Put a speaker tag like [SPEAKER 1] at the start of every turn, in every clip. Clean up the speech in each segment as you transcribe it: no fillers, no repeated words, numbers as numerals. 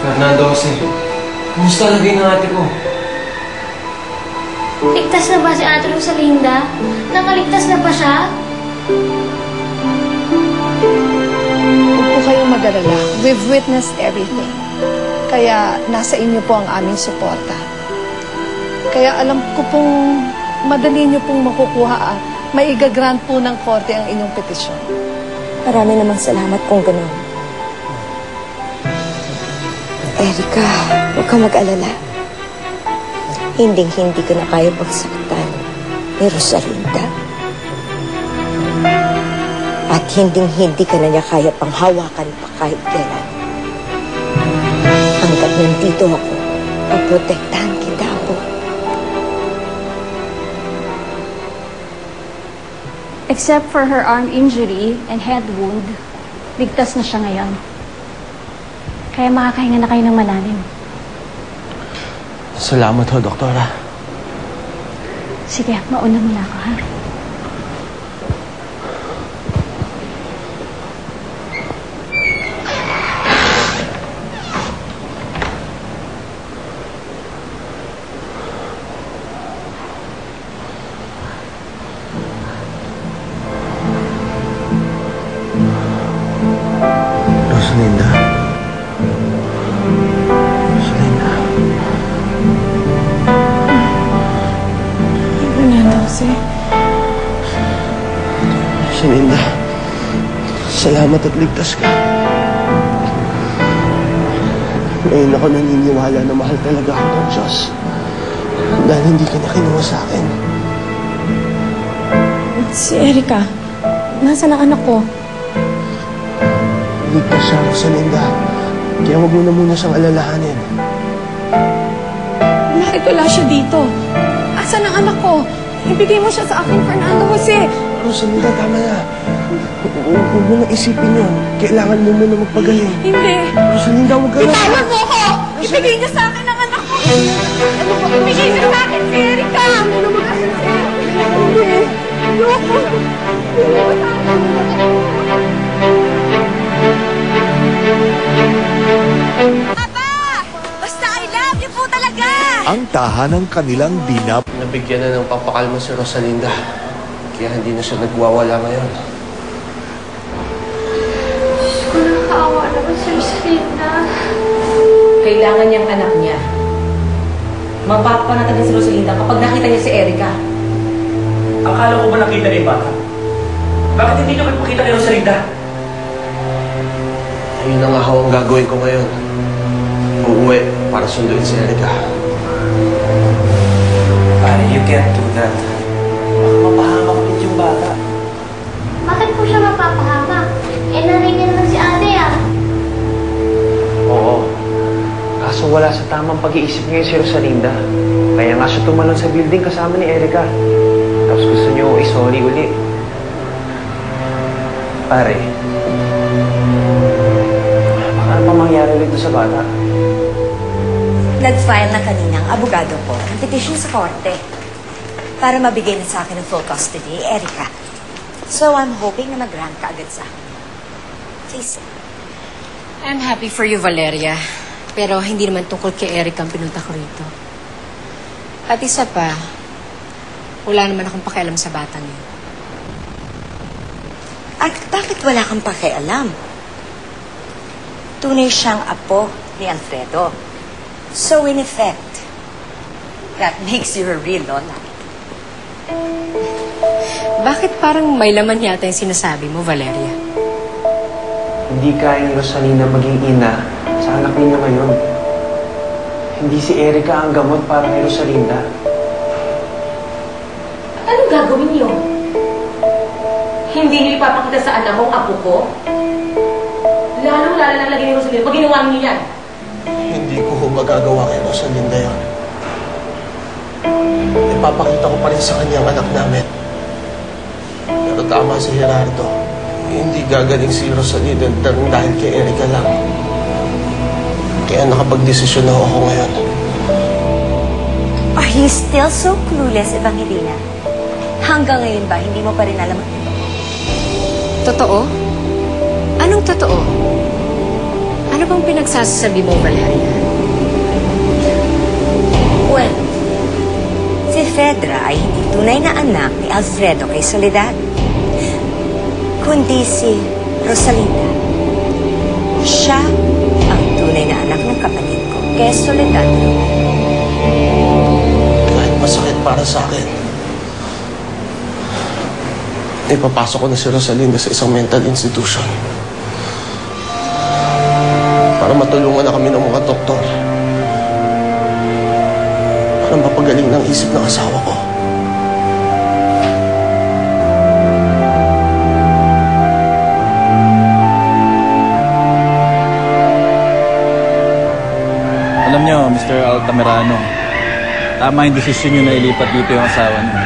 [SPEAKER 1] Fernando Jose, kumusta lagay ng ate ko?
[SPEAKER 2] Ligtas na ba si Ate Rosalinda? Nakaligtas na ba siya?
[SPEAKER 3] Huwag po kayong mag-alala. We've witnessed everything. Kaya nasa inyo po ang aming suporta. Kaya alam ko pong madali nyo pong makukuha. Maigagrant po ng korte ang inyong petisyon.
[SPEAKER 4] Marami namang salamat kung ganun. Erica, huwag kang mag-alala. Hinding-hindi ka na kaya pagsaktan ni Rosalinda. At hinding-hindi ka na niya kaya panghawakan pa kahit kailan. Hanggat nandito ako, paprotektahan kita po.
[SPEAKER 5] Except for her arm injury and head wound, ligtas na siya ngayon. Kaya makakahinga na kayo ng malalim.
[SPEAKER 1] Salamat ho, Doktora.
[SPEAKER 5] Sige, mauna muna ako, ha?
[SPEAKER 1] Rosalinda. Rosalinda.
[SPEAKER 3] Fernando Jose.
[SPEAKER 1] Rosalinda. Salamat at ligtas ka. Ngayon ako naniniwala na mahal talaga ako ng Diyos. Dahil hindi ka niya kinuha sa akin.
[SPEAKER 3] Si Erica, nasaan ang anak ko?
[SPEAKER 1] Ligtas siya, Rosalinda. Kaya huwag mo na muna siyang alalahanin.
[SPEAKER 3] Bakit wala siya dito? Asan ang anak ko? Ibigay mo siya sa akin, Fernando Jose.
[SPEAKER 1] Rosalinda, tama na. Huwag mo na isipin yun. Kailangan mo muna magpagaling.
[SPEAKER 3] Hindi.
[SPEAKER 1] Rosalinda, huwag ka na.
[SPEAKER 3] Bitawan mo ko! Ibigay niya sa akin ang anak ko! Ibigay niya sa akin si Erica! Ano mo kasi si Erica? Hindi. Ayoko. Ibigay mo sa akin ang anak ko.
[SPEAKER 4] Aba! Basta I love you po talaga!
[SPEAKER 6] Ang tahanang kanilang dinap.
[SPEAKER 1] Nabigyan na ng papakalma si Rosalinda. Kaya hindi na siya nagwawala ngayon.
[SPEAKER 2] Kung nakakaawa naman si Rosalinda.
[SPEAKER 7] Kailangan niyang anak niya. Mapapanatan din si Rosalinda kapag nakita niya si Erica.
[SPEAKER 8] Akala ko ba nakita ni Bata? Bakit hindi niyo magpakita kay Rosalinda?
[SPEAKER 1] Ayun na nga ho ang gagawin ko ngayon. Uuwi para sunduin si Erica.
[SPEAKER 8] Pare, you can't do that. Baka mapahamak ulit yung bata.
[SPEAKER 2] Bakit po siya mapapahamak? Eh, nanay niya naman si ate, ah.
[SPEAKER 9] Oo. Kaso wala sa tamang pag-iisip ngayon si Rosalinda. Kaya nga siya tumalon sa building kasama ni Erica. Tapos gusto niyo isoli uli. Pare, baka ano pa mangyari ulit sa bata?
[SPEAKER 4] Nag-file na kaninang abogado ko ng petition sa korte para mabigay na sa akin ng full custody, Erica. So I'm hoping na mag-grant ka agad sa akin. Please.
[SPEAKER 7] I'm happy for you, Valeria. Pero hindi naman tungkol kay Erica ang pinunta ko rito. At isa pa, wala naman akong pakialam sa batang yun.
[SPEAKER 4] At bakit wala kang pakialam? Tunay siyang apo ni Alfredo. So in effect, that makes you a real lola.
[SPEAKER 7] Bakit parang may laman yata yung sinasabi mo, Valeria?
[SPEAKER 9] Hindi kaya ni Rosalinda maging ina sa anak niya ngayon. Hindi si Erica ang gamot para kay Rosalinda.
[SPEAKER 7] Anong gagawin niyo? Hindi niyo ipapakita sa anak kong apo ko? Lalong-lalo lang lagi ni Rosalinda pag ginawa niyo yan.
[SPEAKER 1] Hindi ko ho magagawa kay Rosalinda yun. Ipapakita ko pa rin sa kanya ang anak namin. Pero tama si Gerardo. Hindi gagaling si Rosalinda dahil kay Erica lang. Kaya nakapag-desisyon na ako ngayon.
[SPEAKER 4] Are you still so clueless, Evangelina? Hanggang ngayon ba, hindi mo pa rin alam?
[SPEAKER 7] Totoo? Anong totoo? Ano bang pinagsasabi mo, Valeria?
[SPEAKER 4] Well, si Fedra ay hindi tunay na anak ni Alfredo kay Soledad, kundi si Rosalinda. Siya ang tunay na anak ng kapatid ko kay Soledad.
[SPEAKER 1] Kahit masakit para sa akin, ipapasok ko na si Rosalinda sa isang mental institution para matulungan na kami ng mga doktor para mapagaling ng isip ng asawa ko.
[SPEAKER 10] Alam nyo, Mr. Altamirano, tama yung desisyon nyo na ilipat dito yung asawa nyo.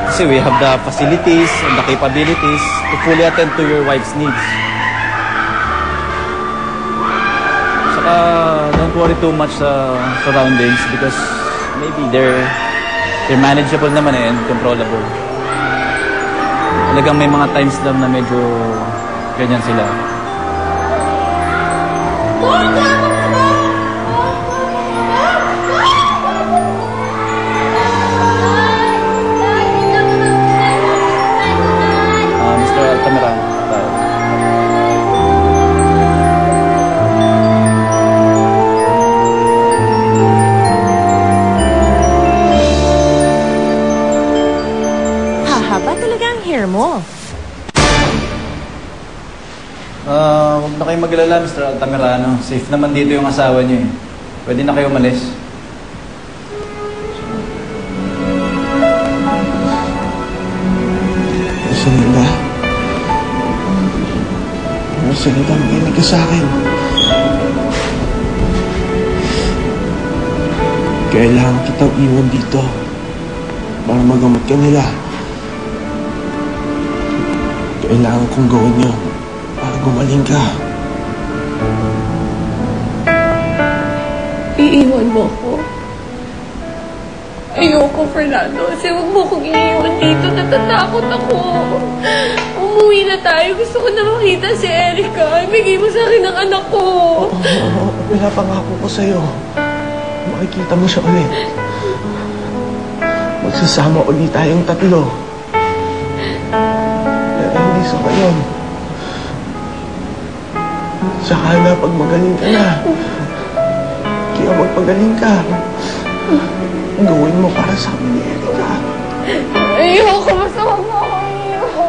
[SPEAKER 10] Kasi we have the facilities and the capabilities to fully attend to your wife's needs. Saka, don't worry too much sa surroundings because maybe they're manageable naman and controllable. Talagang may mga times lang na medyo ganyan sila. Mr. Altamirano, tayo.
[SPEAKER 4] Hahaba talaga ang hair mo.
[SPEAKER 10] Huwag na kayo mag-alala, Mr. Altamirano. Safe naman dito yung asawa niyo eh. Pwede na kayo umalis.
[SPEAKER 1] Rosalinda. Rosalinda, makinig ka sa akin. Kailangan kitang iwan dito para magamot ka nila. Kailangan kong gawin yun para gumaling ka.
[SPEAKER 3] Iiwan mo ako. Ayoko, Fernando. Kasi huwag mo akong iiwan dito. Natatakot ako. Umuwi na tayo. Gusto ko na makita si Erica. Ibigay mo sa akin ang anak ko.
[SPEAKER 1] Wala pa nga ako sa'yo. Makikita mo siya ulit. Magsasama ulit tayong tatlo. Pero hindi sa ngayon. Saka na pag magaling ka na. Kaya magpagaling ka. Gawin mo para sa amin ni Erica.
[SPEAKER 3] Ayoko. Basta huwag mo akong iiwan.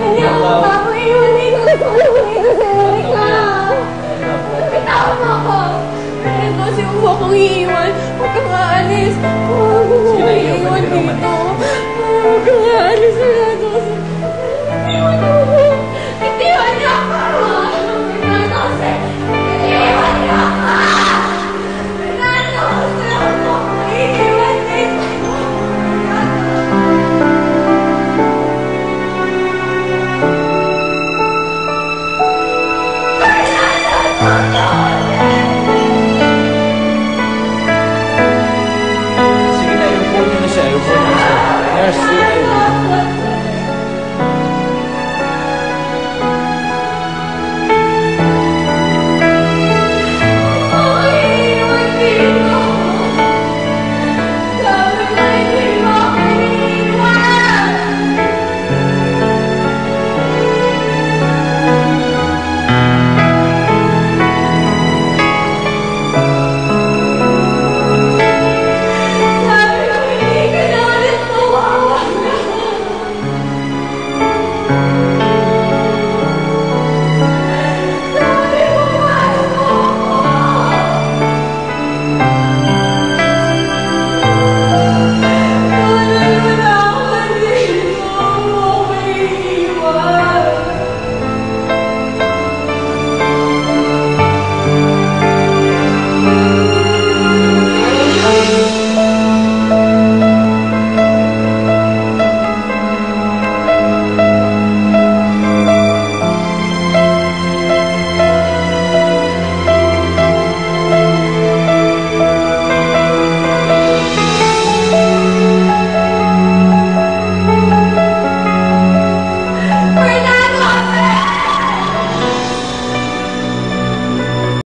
[SPEAKER 3] Hindi ako mapapaiwan dito. Gusto ko na makita si Erica. Bitawan mo ako. Fernando, kasi huwag mo akong iiwan. Huwag kang aalis. Huwag mo akong iiwan dito. Huwag kang aalis, Fernando. Iiwan mo ako. Itiwan niyo ako. Fernando, kasi itiwan niyo ako. Fernando, kasi huwag mo akong iiwan dito. Fernando!